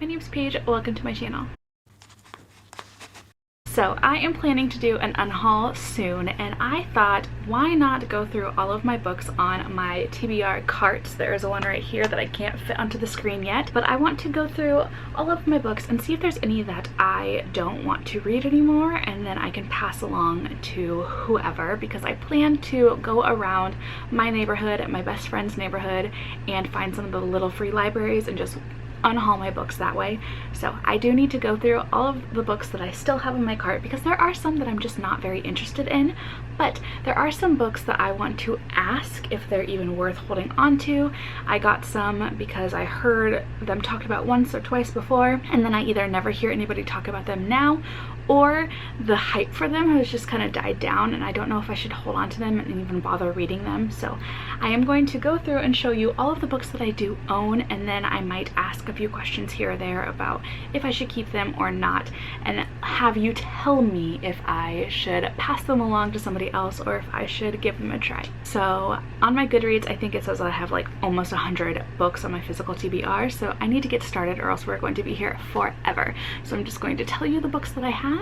My name's Paige, welcome to my channel. So I am planning to do an unhaul soon, and I thought, why not go through all of my books on my TBR cart. There is one right here that I can't fit onto the screen yet, but I want to go through all of my books and see if there's any that I don't want to read anymore, and then I can pass along to whoever, because I plan to go around my neighborhood, my best friend's neighborhood, and find some of the little free libraries and just unhaul my books that way. So I do need to go through all of the books that I still have in my cart, because there are some that I'm just not very interested in, but there are some books that I want to ask if they're even worth holding on to. I got some because I heard them talked about once or twice before, and then I either never hear anybody talk about them now, or the hype for them has just kind of died down and I don't know if I should hold on to them and even bother reading them. So I am going to go through and show you all of the books that I do own, and then I might ask a few questions here or there about if I should keep them or not, and have you tell me if I should pass them along to somebody else or if I should give them a try. So on my Goodreads, I think it says I have like almost 100 books on my physical TBR, so I need to get started or else we're going to be here forever. So I'm just going to tell you the books that I have,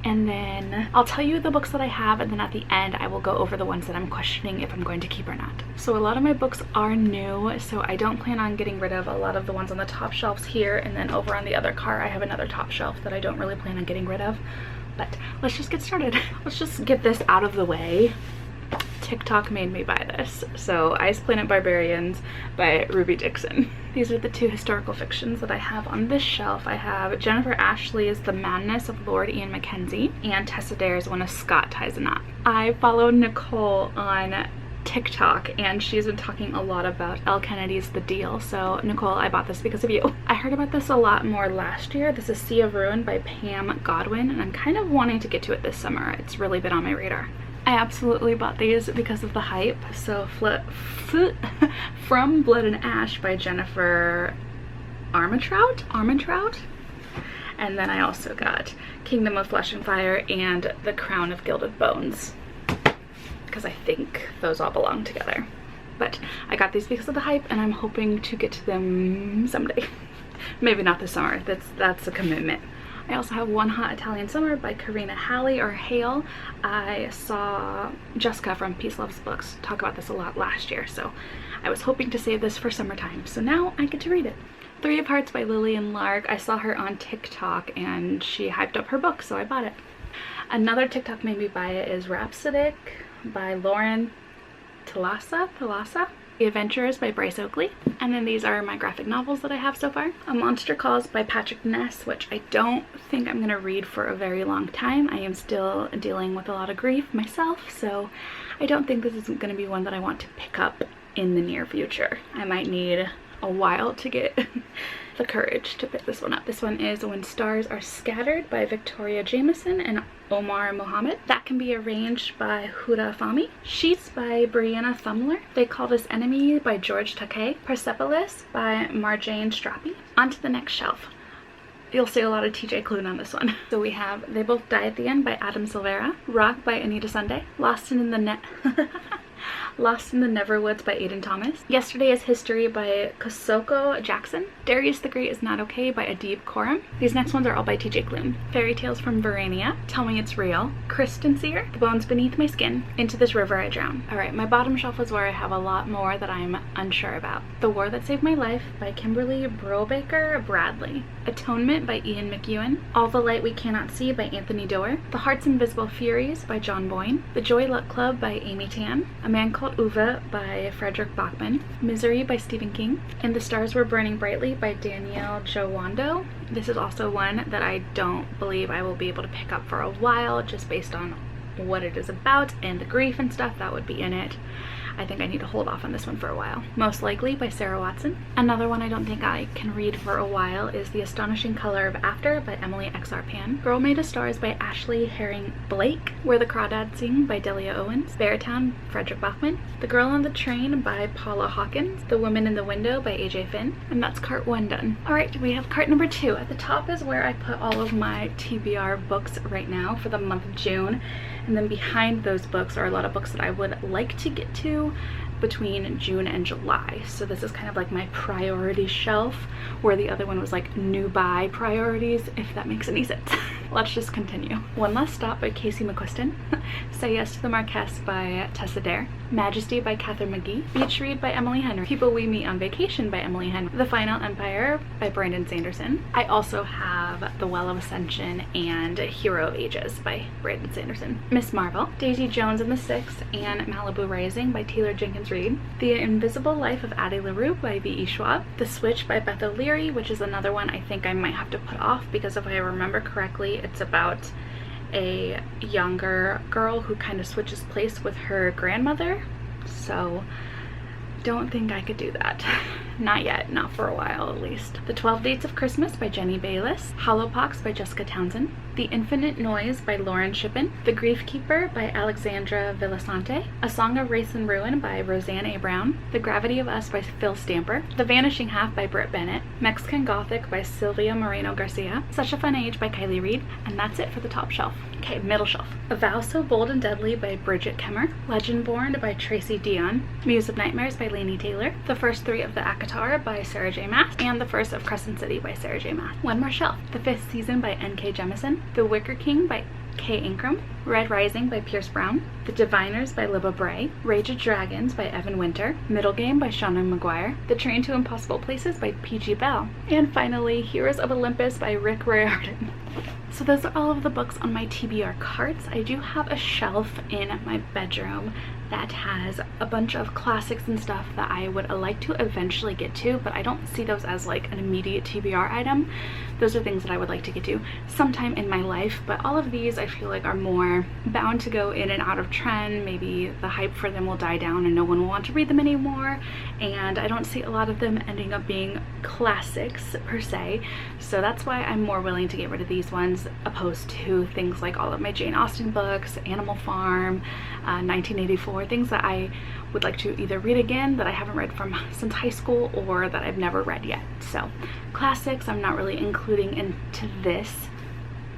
and then I'll tell you the books that I have, and then at the end I will go over the ones that I'm questioning if I'm going to keep or not. So a lot of my books are new, so I don't plan on getting rid of a lot of the ones on the top shelves here, and then over on the other cart I have another top shelf that I don't really plan on getting rid of. But let's just get started. Let's just get this out of the way. TikTok made me buy this. So Ice Planet Barbarians by Ruby Dixon. These are the two historical fictions that I have on this shelf. I have Jennifer Ashley's The Madness of Lord Ian Mackenzie and Tessa Dare's When a Scot Ties a Knot. I follow Nicole on TikTok and she's been talking a lot about Elle Kennedy's The Deal. So Nicole, I bought this because of you. I heard about this a lot more last year. This is Sea of Ruin by Pam Godwin, and I'm kind of wanting to get to it this summer. It's really been on my radar. I absolutely bought these because of the hype. So From Blood and Ash by Jennifer Armentrout. And then I also got Kingdom of Flesh and Fire and The Crown of Gilded Bones, because I think those all belong together. But I got these because of the hype, and I'm hoping to get to them someday. Maybe not this summer. That's a commitment. I also have One Hot Italian Summer by Karina Hale. I saw Jessica from Peace Loves Books talk about this a lot last year, so I was hoping to save this for summertime. So now I get to read it. Three of Hearts by Lillian Lark. I saw her on TikTok and she hyped up her book, so I bought it. Another TikTok made me buy it is Rhapsodic by Lauren Talasa. The Adventurers by Bryce Oakley. And then these are my graphic novels that I have so far. A Monster Calls by Patrick Ness, which I don't think I'm gonna read for a very long time. I am still dealing with a lot of grief myself, so I don't think this is gonna be one that I want to pick up in the near future. I might need a while to get the courage to pick this one up. This one is When Stars Are Scattered by Victoria Jameson and Omar Mohammed. That Can Be Arranged by Huda Fahmy. Sheets by Brianna Thumler. They Called Us Enemy by George Takei. Persepolis by Marjane Strappy. On to the next shelf. You'll see a lot of TJ Klune on this one. So we have They Both Die at the End by Adam Silvera. Rock by Anita Sunday. Lost in the Neverwoods by Aidan Thomas. Yesterday is History by Kosoko Jackson. Darius the Great Is Not Okay by Adib Khorram. These next ones are all by TJ Klune. Fairy Tales from Verania. Tell Me It's Real. Kristen Sear. The Bones Beneath My Skin. Into This River I Drown. Alright, my bottom shelf is where I have a lot more that I'm unsure about. The War That Saved My Life by Kimberly Brobaker Bradley. Atonement by Ian McEwan. All the Light We Cannot See by Anthony Doerr. The Heart's Invisible Furies by John Boyne. The Joy Luck Club by Amy Tan. A Man Called Uwe by Frederick Bachman. Misery by Stephen King. And The Stars Were Burning Brightly by Danielle Jawando. This is also one that I don't believe I will be able to pick up for a while, just based on what it is about and the grief and stuff that would be in it. I think I need to hold off on this one for a while. Most Likely by Sarah Watson. Another one I don't think I can read for a while is The Astonishing Color of After by Emily X.R. Pan. Girl Made of Stars by Ashley Herring Blake. Where the Crawdads Sing by Delia Owens. Beartown, Frederick Bachman. The Girl on the Train by Paula Hawkins. The Woman in the Window by AJ Finn. And that's cart one done. Alright, we have cart number 2. At the top is where I put all of my TBR books right now for the month of June. And then behind those books are a lot of books that I would like to get to between June and July. So this is kind of like my priority shelf, where the other one was like new buy priorities, if that makes any sense. Let's just continue. One Last Stop by Casey McQuiston, Say Yes to the Marquess by Tessa Dare, Majesty by Catherine McGee, Beach Read by Emily Henry, People We Meet on Vacation by Emily Henry, The Final Empire by Brandon Sanderson. I also have The Well of Ascension and Hero of Ages by Brandon Sanderson. Miss Marvel, Daisy Jones and the Six, and Malibu Rising by Taylor Jenkins Reid, The Invisible Life of Addie LaRue by V.E. Schwab, The Switch by Beth O'Leary, which is another one I think I might have to put off because if I remember correctly, it's about a younger girl who kind of switches place with her grandmother, so don't think I could do that. Not yet, not for a while at least. The 12 Dates of Christmas by Jenny Bayless, Hollowpox by Jessica Townsend, The Infinite Noise by Lauren Shippen, The Grief Keeper by Alexandra Villasante, A Song of Race and Ruin by Roseanne A. Brown, The Gravity of Us by Phil Stamper, The Vanishing Half by Britt Bennett, Mexican Gothic by Sylvia Moreno Garcia, Such a Fun Age by Kylie Reed, and that's it for the top shelf. Okay, middle shelf. A Vow So Bold and Deadly by Bridget Kemmer, Legendborn by Tracy Dion, Muse of Nightmares by Lainey Taylor, The First Three of the ACOTAR by Sarah J. Maas, and The First of Crescent City by Sarah J. Maas. One more shelf. The Fifth Season by N.K. Jemisin, The Wicker King by Kay Ankrum, Red Rising by Pierce Brown, The Diviners by Libba Bray, Rage of Dragons by Evan Winter, Middle Game by Shauna McGuire, The Train to Impossible Places by P.G. Bell, and finally Heroes of Olympus by Rick Riordan. So those are all of the books on my TBR carts. I do have a shelf in my bedroom that has a bunch of classics and stuff that I would like to eventually get to, but I don't see those as like an immediate TBR item. Those are things that I would like to get to sometime in my life, but all of these I feel like are more bound to go in and out of trend. Maybe the hype for them will die down and no one will want to read them anymore, and I don't see a lot of them ending up being classics per se, so that's why I'm more willing to get rid of these ones opposed to things like all of my Jane Austen books, Animal Farm, 1984, things that I would like to either read again that I haven't read from since high school or that I've never read yet. So classics I'm not really including into this.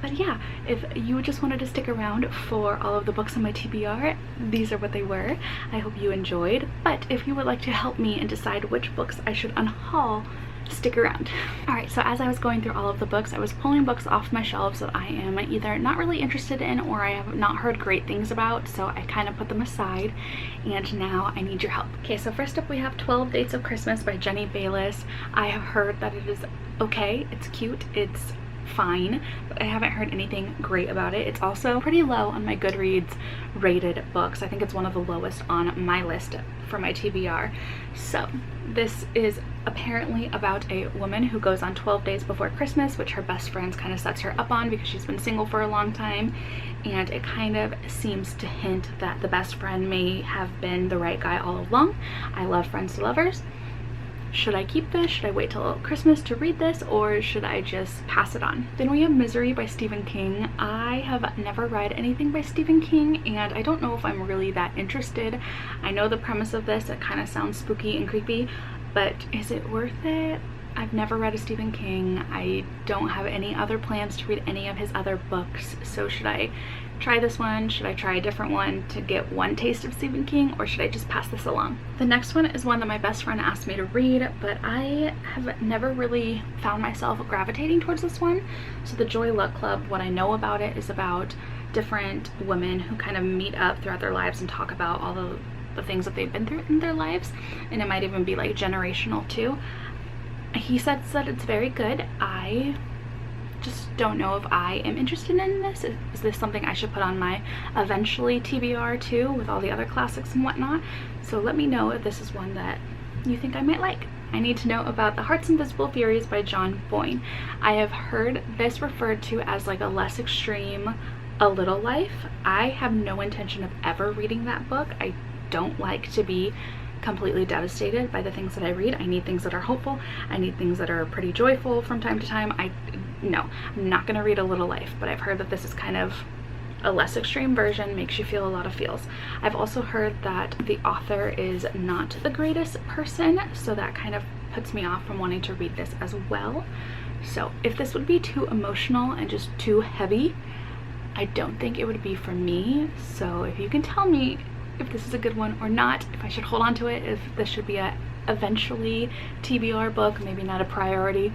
But yeah, if you just wanted to stick around for all of the books on my TBR, these are what they were. I hope you enjoyed. But if you would like to help me and decide which books I should unhaul, stick around. Alright, so as I was going through all of the books, I was pulling books off my shelves that I am either not really interested in or I have not heard great things about, so I kind of put them aside, and now I need your help. Okay, so first up we have 12 Dates of Christmas by Jenny Bayless. I have heard that it is okay, it's cute, it's fine, but I haven't heard anything great about it. It's also pretty low on my Goodreads rated books. I think it's one of the lowest on my list for my TBR. So this is apparently about a woman who goes on 12 days before Christmas, which her best friends kind of sets her up on because she's been single for a long time, and it kind of seems to hint that the best friend may have been the right guy all along. I love Friends to Lovers. Should I keep this? Should I wait till Christmas to read this, or should I just pass it on? Then we have Misery by Stephen King. I have never read anything by Stephen King, and I don't know if I'm really that interested. I know the premise of this, it kind of sounds spooky and creepy, but is it worth it? I've never read a Stephen King. I don't have any other plans to read any of his other books, so should I try this one? Should I try a different one to get one taste of Stephen King, or should I just pass this along? The next one is one that my best friend asked me to read, but I have never really found myself gravitating towards this one. So The Joy Luck Club, what I know about it is about different women who kind of meet up throughout their lives and talk about all the things that they've been through in their lives, and it might even be like generational too. He says that it's very good. I just don't know if I am interested in this. Is this something I should put on my eventually TBR too, with all the other classics and whatnot? So let me know if this is one that you think I might like. I need to know about The Heart's Invisible Furies by John Boyne. I have heard this referred to as like a less extreme A Little Life. I have no intention of ever reading that book. I don't like to be completely devastated by the things that I read. I need things that are hopeful. I need things that are pretty joyful from time to time. No, I'm not gonna read A Little Life, but I've heard that this is kind of a less extreme version, makes you feel a lot of feels. I've also heard that the author is not the greatest person, so that kind of puts me off from wanting to read this as well. So if this would be too emotional and just too heavy, I don't think it would be for me. So if you can tell me if this is a good one or not, if I should hold on to it, if this should be a eventually TBR book, maybe not a priority.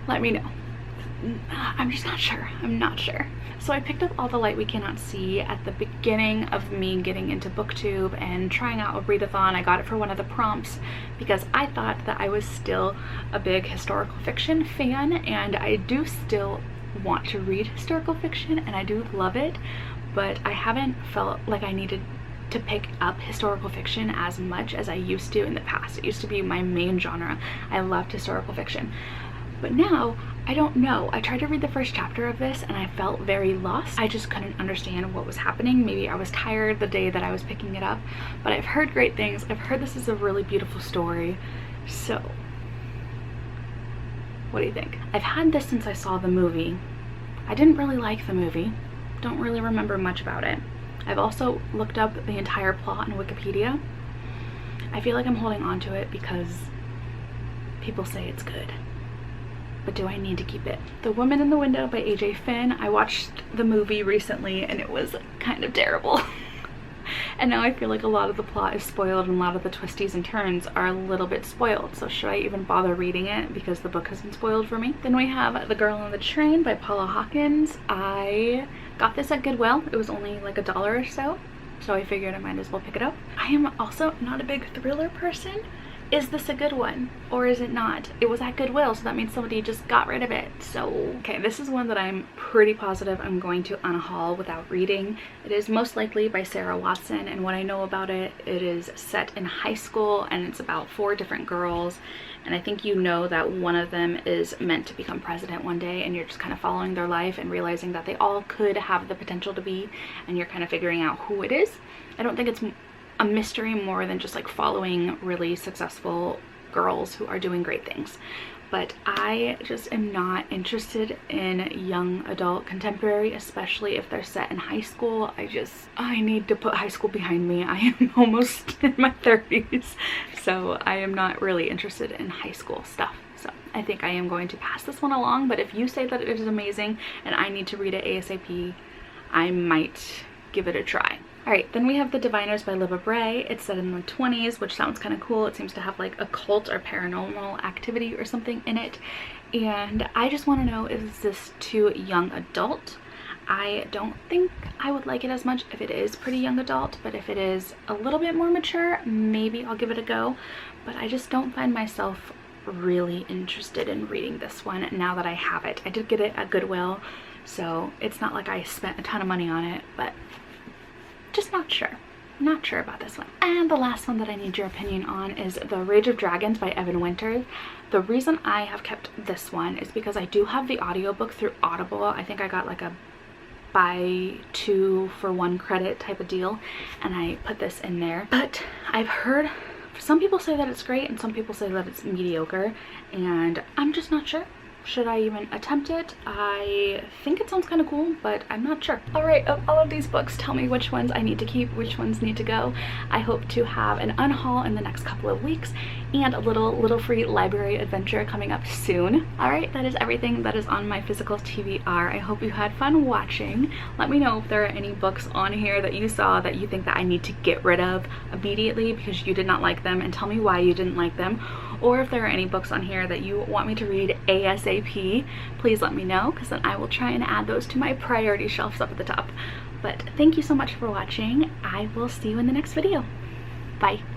Let me know. I'm just not sure. I'm not sure. So I picked up All the Light We Cannot See at the beginning of me getting into BookTube and trying out a readathon. I got it for one of the prompts because I thought that I was still a big historical fiction fan, and I do still want to read historical fiction and I do love it, but I haven't felt like I needed to pick up historical fiction as much as I used to in the past. It used to be my main genre. I loved historical fiction. But now, I don't know. I tried to read the first chapter of this and I felt very lost. I just couldn't understand what was happening. Maybe I was tired the day that I was picking it up, but I've heard great things. I've heard this is a really beautiful story. So, what do you think? I've had this since I saw the movie. I didn't really like the movie. Don't really remember much about it. I've also looked up the entire plot on Wikipedia. I feel like I'm holding on to it because people say it's good. But do I need to keep it? The Woman in the Window by AJ Finn. I watched the movie recently and it was kind of terrible. And now I feel like a lot of the plot is spoiled and a lot of the twisties and turns are a little bit spoiled. So should I even bother reading it because the book has been spoiled for me? Then we have The Girl on the Train by Paula Hawkins. I got this at Goodwill. It was only like $1 or so. So I figured I might as well pick it up. I am also not a big thriller person. Is this a good one or is it not? It was at Goodwill, so that means somebody just got rid of it. So, okay, this is one that I'm pretty positive I'm going to unhaul without reading. It is most likely by Sarah Watson, and what I know about it, it is set in high school and it's about 4 different girls. And I think you know that one of them is meant to become president one day, and you're just kind of following their life and realizing that they all could have the potential to be, and you're kind of figuring out who it is. I don't think it's a mystery more than just like following really successful girls who are doing great things. But I just am not interested in young adult contemporary, especially if they're set in high school. I need to put high school behind me. I am almost in my 30s, so I am not really interested in high school stuff. So I think I am going to pass this one along, but if you say that it is amazing and I need to read it ASAP, I might give it a try. Alright, then we have The Diviners by Liva Bray. It's set in the 20s, which sounds kind of cool. It seems to have like a cult or paranormal activity or something in it. And I just want to know, is this too young adult? I don't think I would like it as much if it is pretty young adult, but if it is a little bit more mature, maybe I'll give it a go. But I just don't find myself really interested in reading this one now that I have it. I did get it at Goodwill, so it's not like I spent a ton of money on it, but just not sure. Not sure about this one. And the last one that I need your opinion on is The Rage of Dragons by Evan Winters. The reason I have kept this one is because I do have the audiobook through Audible. I think I got like a buy 2 for 1 credit type of deal, and I put this in there. But I've heard some people say that it's great and some people say that it's mediocre, and I'm just not sure. Should I even attempt it? I think it sounds kind of cool, but I'm not sure. Alright, of all of these books, tell me which ones I need to keep, which ones need to go. I hope to have an unhaul in the next couple of weeks and a little free library adventure coming up soon. Alright, that is everything that is on my physical TBR. I hope you had fun watching. Let me know if there are any books on here that you saw that you think that I need to get rid of immediately because you did not like them, and tell me why you didn't like them. Or if there are any books on here that you want me to read ASAP, please let me know, because then I will try and add those to my priority shelves up at the top. But thank you so much for watching. I will see you in the next video. Bye.